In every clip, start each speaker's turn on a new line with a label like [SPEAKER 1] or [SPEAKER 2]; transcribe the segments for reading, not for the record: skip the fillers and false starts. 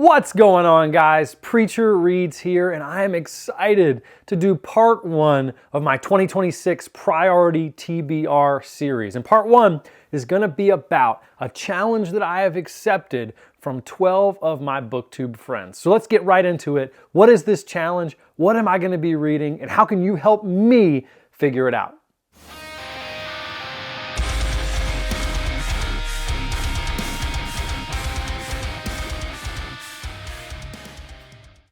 [SPEAKER 1] What's going on, guys? Preacher Reads here, and I am excited to do part one of my 2026 Priority TBR series. And part one is going to be about a challenge that I have accepted from 12 of my booktube friends. So let's get right into it. What is this challenge? What am I going to be reading? And how can you help me figure it out?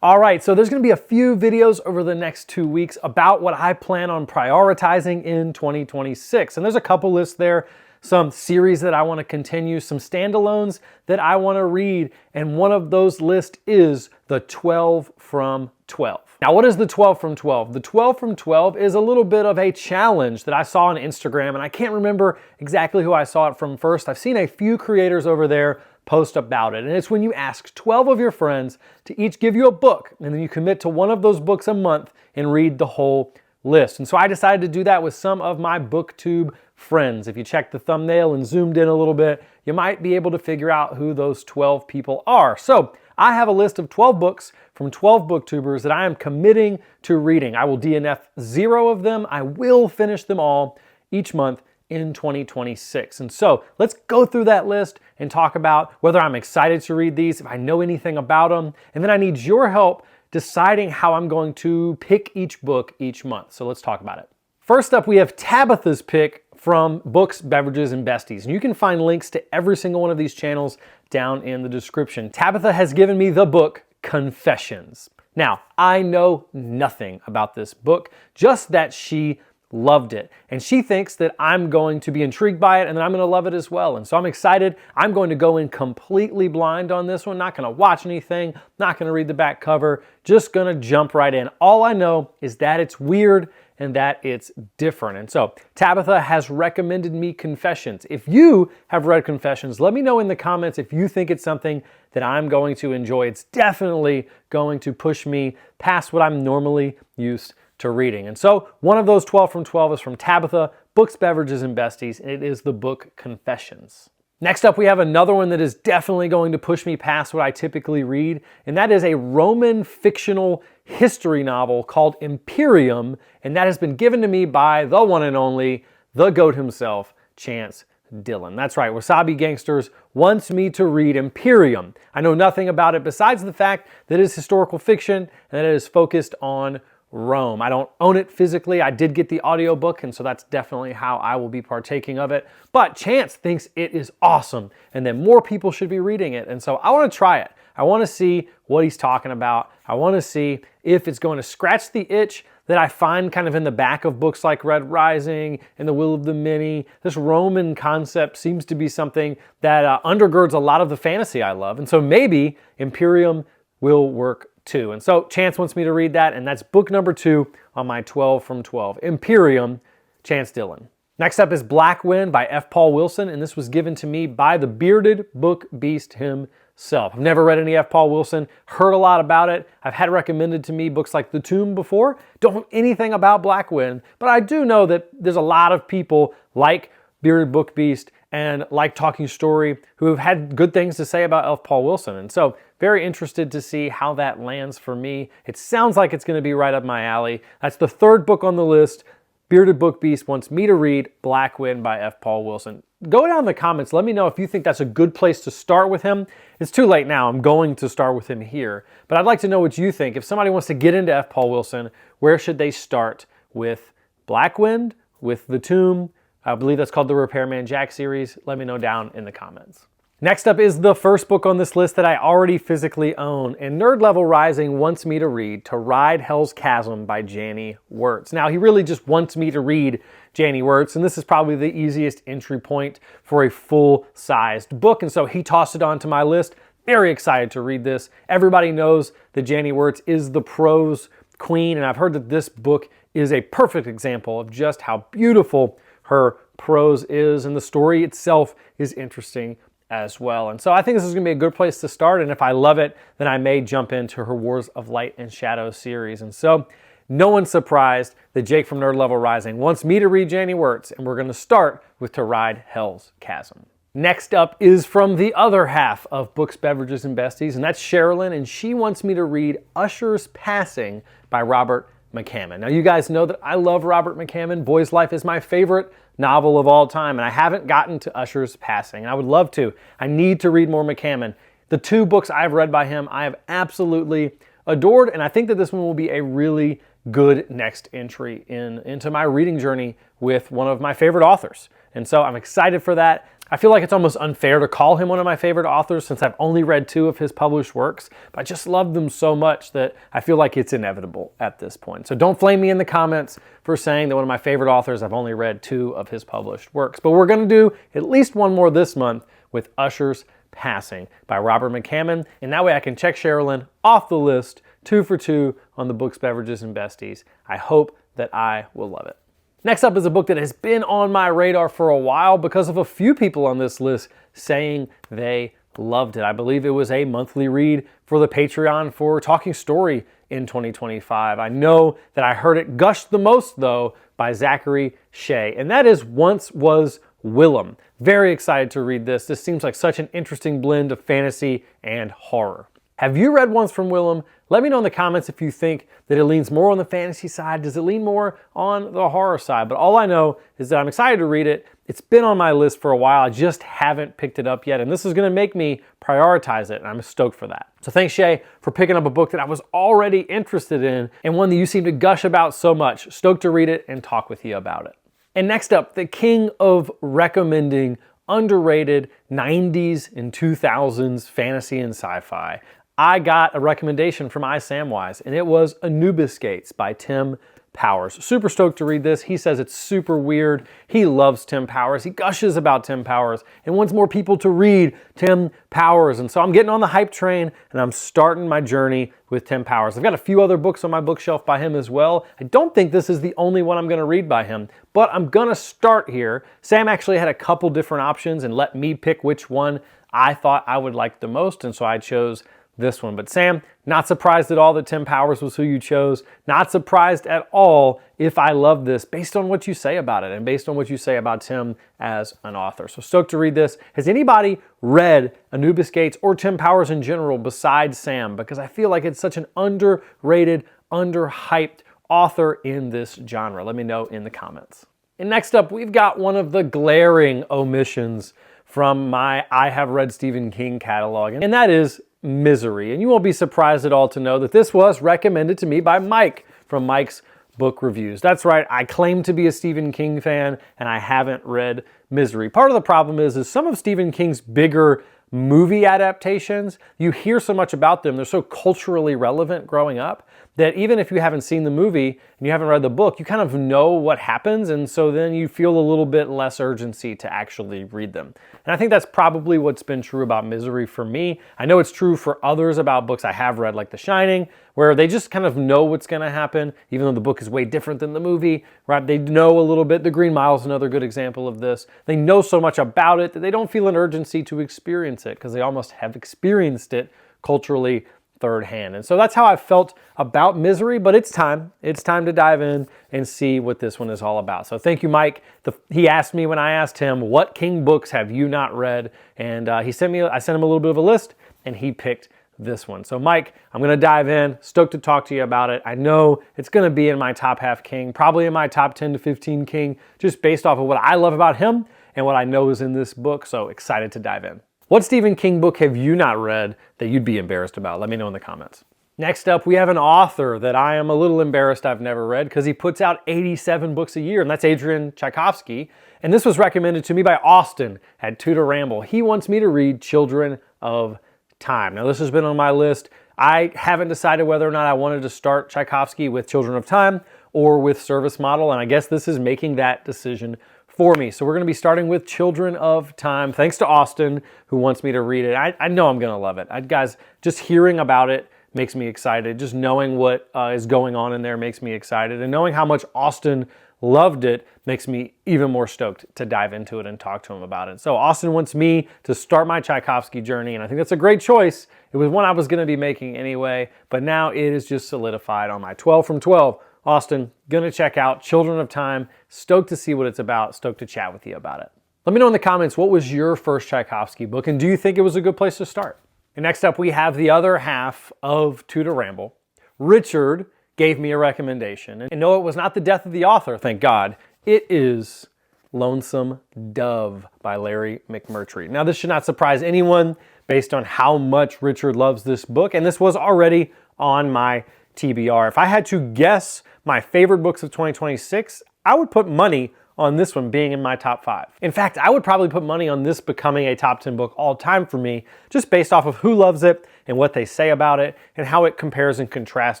[SPEAKER 1] All right, so there's going to be a few videos over the next 2 weeks about what I plan on prioritizing in 2026. And there's a couple lists there, some series that I want to continue, some standalones that I want to read, and one of those lists is the 12 from 12. Now, what is the 12 from 12? The 12 from 12 is a little bit of a challenge that I saw on Instagram, and I can't remember exactly who I saw it from first. I've seen a few creators over there post about it. And it's when you ask 12 of your friends to each give you a book, and then you commit to one of those books a month and read the whole list. And so I decided to do that with some of my booktube friends. If you check the thumbnail and zoomed in a little bit, you might be able to figure out who those 12 people are. So I have a list of 12 books from 12 booktubers that I am committing to reading. I will DNF 0 of them. I will finish them all each month in 2026. And so let's go through that list and talk about whether I'm excited to read these, if I know anything about them, and then I need your help deciding how I'm going to pick each book each month. So let's talk about it. First up, we have Tabitha's pick from Books, Beverages, and Besties. And you can find links to every single one of these channels down in the description. Tabitha has given me the book Confessions. Now, I know nothing about this book, just that she loved it. And she thinks that I'm going to be intrigued by it and that I'm going to love it as well. And so I'm excited. I'm going to go in completely blind on this one, not going to watch anything, not going to read the back cover, just going to jump right in. All I know is that it's weird and that it's different. And so Tabitha has recommended me Confessions. If you have read Confessions, let me know in the comments if you think it's something that I'm going to enjoy. It's definitely going to push me past what I'm normally used to reading. And so one of those 12 from 12 is from Tabitha, Books, Beverages, and Besties, and it is the book Confessions. Next up, we have another one that is definitely going to push me past what I typically read, and that is a Roman fictional history novel called Imperium, and that has been given to me by the one and only, the GOAT himself, Chance Dillon. That's right, Wasabi Gangsters wants me to read Imperium. I know nothing about it besides the fact that it is historical fiction and that it is focused on Rome. I don't own it physically. I did get the audiobook, and so that's definitely how I will be partaking of it. But Chance thinks it is awesome and that more people should be reading it. And so I want to try it. I want to see what he's talking about. I want to see if it's going to scratch the itch that I find kind of in the back of books like Red Rising and The Will of the Many. This Roman concept seems to be something that undergirds a lot of the fantasy I love. And so maybe Imperium will work too. And so Chance wants me to read that, and that's book number 2 on my 12 from 12. Imperium, Chance Dillon. Next up is Black Wind by F. Paul Wilson, and this was given to me by the bearded book beast himself. I've never read any F. Paul Wilson, heard a lot about it. I've had recommended to me books like The Tomb before. Don't know anything about Black Wind, but I do know that there's a lot of people like Bearded Book Beast and like Talking Story who have had good things to say about F. Paul Wilson. And so very interested to see how that lands for me. It sounds like it's going to be right up my alley. That's the third book on the list. Bearded Book Beast wants me to read Black Wind by F. Paul Wilson. Go down in the comments. Let me know if you think that's a good place to start with him. It's too late now. I'm going to start with him here. But I'd like to know what you think. If somebody wants to get into F. Paul Wilson, where should they start? With Black Wind? With The Tomb? I believe that's called the Repairman Jack series. Let me know down in the comments. Next up is the first book on this list that I already physically own, and Nerd Level Rising wants me to read To Ride Hell's Chasm by Janny Wirtz. Now, he really just wants me to read Janny Wirtz, and this is probably the easiest entry point for a full-sized book, and so he tossed it onto my list. Very excited to read this. Everybody knows that Janny Wirtz is the prose queen, and I've heard that this book is a perfect example of just how beautiful her prose is, and the story itself is interesting as well. And so I think this is going to be a good place to start, and if I love it, then I may jump into her Wars of Light and Shadow series. And so no one's surprised that Jake from Nerd Level Rising wants me to read Janny Wirtz, and we're going to start with To Ride Hell's Chasm. Next up is from the other half of Books, Beverages, and Besties, and that's Cherylyn, and she wants me to read Usher's Passing by Robert McCammon. Now, you guys know that I love Robert McCammon. Boy's Life is my favorite novel of all time, and I haven't gotten to Usher's Passing. I would love to. I need to read more McCammon. The two books I've read by him, I have absolutely adored, and I think that this one will be a really good next entry into my reading journey with one of my favorite authors. And so I'm excited for that. I feel like it's almost unfair to call him one of my favorite authors since I've only read 2 of his published works, but I just love them so much that I feel like it's inevitable at this point. So don't flame me in the comments for saying that one of my favorite authors, I've only read 2 of his published works. But we're going to do at least one more this month with Usher's Passing by Robert McCammon, and that way I can check Cherylyn off the list, 2 for 2 on the Books, Beverages, and Besties. I hope that I will love it. Next up is a book that has been on my radar for a while because of a few people on this list saying they loved it. I believe it was a monthly read for the Patreon for Talking Story in 2025. I know that I heard it gushed the most, though, by Zachary Shay, and that is Once Was Willem. Very excited to read this. This seems like such an interesting blend of fantasy and horror. Have you read Once from Willem? Let me know in the comments if you think that it leans more on the fantasy side. Does it lean more on the horror side? But all I know is that I'm excited to read it. It's been on my list for a while. I just haven't picked it up yet. And this is going to make me prioritize it. And I'm stoked for that. So thanks, Shay, for picking up a book that I was already interested in and one that you seem to gush about so much. Stoked to read it and talk with you about it. And next up, the king of recommending underrated 90s and 2000s fantasy and sci-fi. I got a recommendation from Samwise, and it was Anubis Gates by Tim Powers. Super stoked to read this. He says it's super weird. He loves Tim Powers. He gushes about Tim Powers and wants more people to read Tim Powers. And so I'm getting on the hype train, and I'm starting my journey with Tim Powers. I've got a few other books on my bookshelf by him as well. I don't think this is the only one I'm going to read by him, but I'm going to start here. Sam actually had a couple different options and let me pick which one I thought I would like the most, and so I chose this one. But Sam, not surprised at all that Tim Powers was who you chose. Not surprised at all if I love this based on what you say about it and based on what you say about Tim as an author. So stoked to read this. Has anybody read Anubis Gates or Tim Powers in general besides Sam? Because I feel like it's such an underrated, underhyped author in this genre. Let me know in the comments. And next up, we've got one of the glaring omissions from my I Have Read Stephen King catalog, and that is Misery. And you won't be surprised at all to know that this was recommended to me by Mike from Mike's Book Reviews. That's right, I claim to be a Stephen King fan, and I haven't read Misery. Part of the problem is some of Stephen King's bigger movie adaptations, you hear so much about them, they're so culturally relevant growing up, that even if you haven't seen the movie and you haven't read the book, you kind of know what happens, and so then you feel a little bit less urgency to actually read them. And I think that's probably what's been true about Misery for me. I know it's true for others about books I have read, like The Shining, where they just kind of know what's going to happen, even though the book is way different than the movie, right? They know a little bit. The Green Mile is another good example of this. They know so much about it that they don't feel an urgency to experience it because they almost have experienced it culturally third hand. And so that's how I felt about Misery, but it's time. It's time to dive in and see what this one is all about. So thank you, Mike. He asked me when I asked him, what King books have you not read? And I sent him a little bit of a list, and he picked this one. So Mike, I'm going to dive in. Stoked to talk to you about it. I know it's going to be in my top half King, probably in my top 10 to 15 King, just based off of what I love about him and what I know is in this book. So excited to dive in. What Stephen King book have you not read that you'd be embarrassed about? Let me know in the comments. Next up, we have an author that I am a little embarrassed I've never read because he puts out 87 books a year, and that's Adrian Tchaikovsky. And this was recommended to me by Austin at Tudor Ramble. He wants me to read Children of Time. Now, this has been on my list. I haven't decided whether or not I wanted to start Tchaikovsky with Children of Time or with Service Model, and I guess this is making that decision for me. So we're going to be starting with Children of Time. Thanks to Austin, who wants me to read it. I know I'm going to love it. Guys, just hearing about it makes me excited. Just knowing what is going on in there makes me excited. And knowing how much Austin loved it makes me even more stoked to dive into it and talk to him about it. So Austin wants me to start my Tchaikovsky journey, and I think that's a great choice. It was one I was going to be making anyway, but now it is just solidified on my 12 from 12. Austin, gonna check out Children of Time. Stoked to see what it's about. Stoked to chat with you about it. Let me know in the comments, what was your first Tchaikovsky book, and do you think it was a good place to start? And next up, we have the other half of Two to Ramble. Richard gave me a recommendation, and no, it was not The Death of the Author, thank God. It is Lonesome Dove by Larry McMurtry. Now, this should not surprise anyone based on how much Richard loves this book, and this was already on my TBR. If I had to guess my favorite books of 2026, I would put money on this one being in my top 5. In fact, I would probably put money on this becoming a top 10 book all time for me, just based off of who loves it and what they say about it and how it compares and contrasts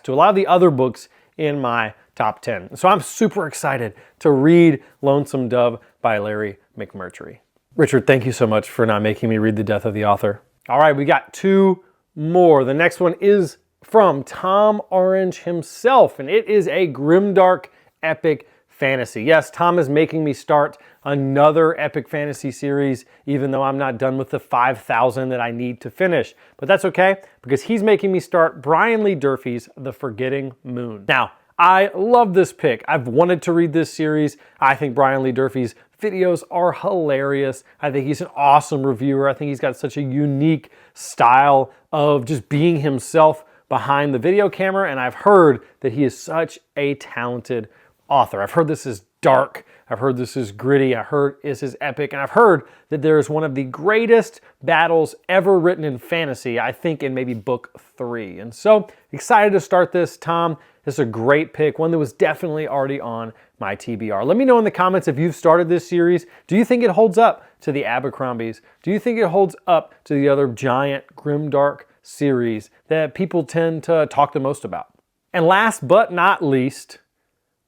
[SPEAKER 1] to a lot of the other books in my top 10. So I'm super excited to read Lonesome Dove by Larry McMurtry. Richard, thank you so much for not making me read The Death of the Author. All right, we got 2 more. The next one is from Tom Orange himself, and it is a grimdark epic fantasy. Yes, Tom is making me start another epic fantasy series, even though I'm not done with the 5,000 that I need to finish. But that's okay, because he's making me start Brian Lee Durfee's The Forgetting Moon. Now, I love this pick. I've wanted to read this series. I think Brian Lee Durfee's videos are hilarious. I think he's an awesome reviewer. I think he's got such a unique style of just being himself behind the video camera, and I've heard that he is such a talented author. I've heard this is dark, I've heard this is gritty, I heard this is epic, and I've heard that there is one of the greatest battles ever written in fantasy, I think in maybe book 3. And so excited to start this, Tom. This is a great pick, one that was definitely already on my TBR. Let me know in the comments if you've started this series. Do you think it holds up to the Abercrombies? Do you think it holds up to the other giant grimdark series that people tend to talk the most about? And last but not least,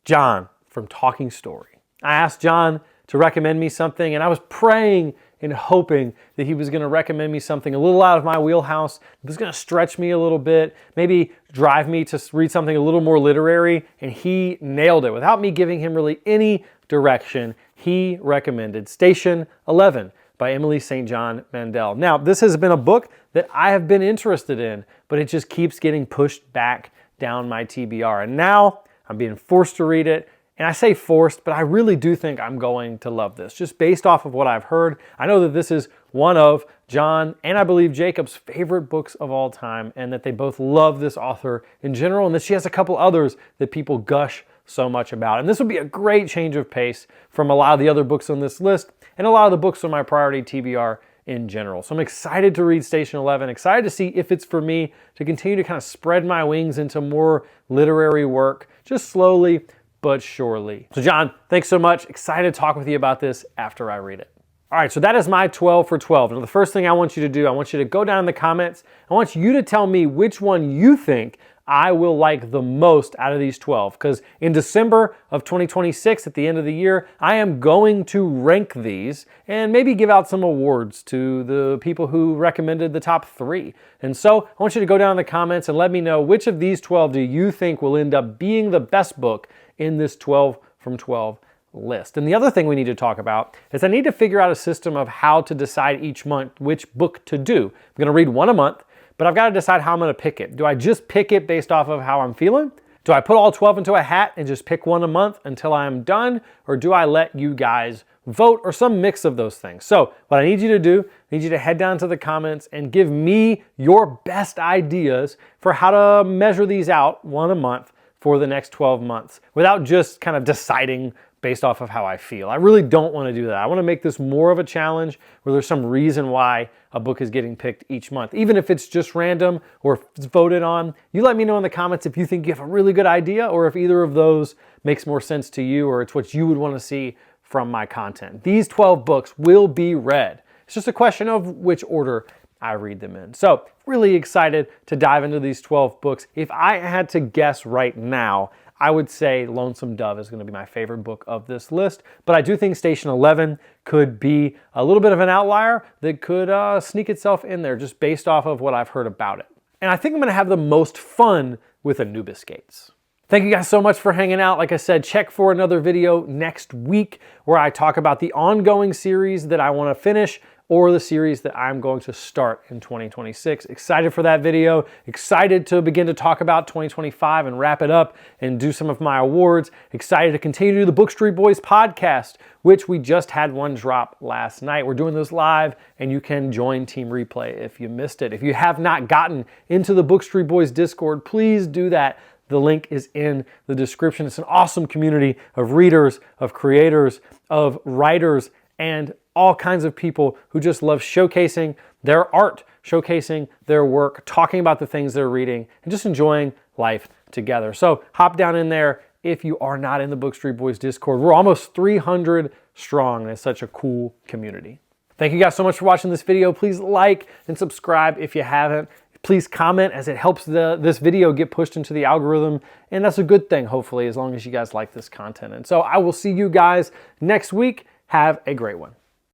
[SPEAKER 1] John from Talking Story. I asked John to recommend me something, and I was praying and hoping that he was going to recommend me something a little out of my wheelhouse. It was going to stretch me a little bit, maybe drive me to read something a little more literary, and he nailed it. Without me giving him really any direction, he recommended Station 11 by Emily St. John Mandel. Now, this has been a book that I have been interested in, but it just keeps getting pushed back down my TBR. And now I'm being forced to read it. And I say forced, but I really do think I'm going to love this, just based off of what I've heard. I know that this is one of John and I believe Jacob's favorite books of all time, and that they both love this author in general, and that she has a couple others that people gush so much about. And this would be a great change of pace from a lot of the other books on this list and a lot of the books on my priority TBR in general. So I'm excited to read Station 11, excited to see if it's for me to continue to kind of spread my wings into more literary work, just slowly but surely. So John, thanks so much. Excited to talk with you about this after I read it. All right, so that is my 12 for 12. Now the first thing I want you to do, I want you to go down in the comments. I want you to tell me which one you think I will like the most out of these 12, because in December of 2026, at the end of the year, I am going to rank these and maybe give out some awards to the people who recommended the top 3. And so I want you to go down in the comments and let me know which of these 12 do you think will end up being the best book in this 12 from 12 list. And the other thing we need to talk about is I need to figure out a system of how to decide each month which book to do. I'm going to read one a month, but I've got to decide how I'm going to pick it. Do I just pick it based off of how I'm feeling? Do I put all 12 into a hat and just pick one a month until I am done? Or do I let you guys vote, or some mix of those things? So what I need you to do, I need you to head down to the comments and give me your best ideas for how to measure these out one a month for the next 12 months without just kind of deciding based off of how I feel. I really don't want to do that. I want to make this more of a challenge where there's some reason why a book is getting picked each month. Even if it's just random or if it's voted on, you let me know in the comments if you think you have a really good idea or if either of those makes more sense to you or it's what you would want to see from my content. These 12 books will be read. It's just a question of which order I read them in. So really excited to dive into these 12 books. If I had to guess right now, I would say Lonesome Dove is going to be my favorite book of this list, but I do think Station 11 could be a little bit of an outlier that could sneak itself in there just based off of what I've heard about it. And I think I'm going to have the most fun with Anubis Gates. Thank you guys so much for hanging out. Like I said, check for another video next week where I talk about the ongoing series that I want to finish or the series that I'm going to start in 2026. Excited for that video, excited to begin to talk about 2025 and wrap it up and do some of my awards. Excited to continue to do the Book Street Boys podcast, which we just had one drop last night. We're doing this live, and you can join Team Replay if you missed it. If you have not gotten into the Book Street Boys Discord, please do that. The link is in the description. It's an awesome community of readers, of creators, of writers, and all kinds of people who just love showcasing their art, showcasing their work, talking about the things they're reading, and just enjoying life together. So hop down in there if you are not in the Book Street Boys Discord. We're almost 300 strong, and it's such a cool community. Thank you guys so much for watching this video. Please like and subscribe if you haven't. Please comment, as it helps this video get pushed into the algorithm, and that's a good thing, hopefully, as long as you guys like this content. And so I will see you guys next week. Have a great one.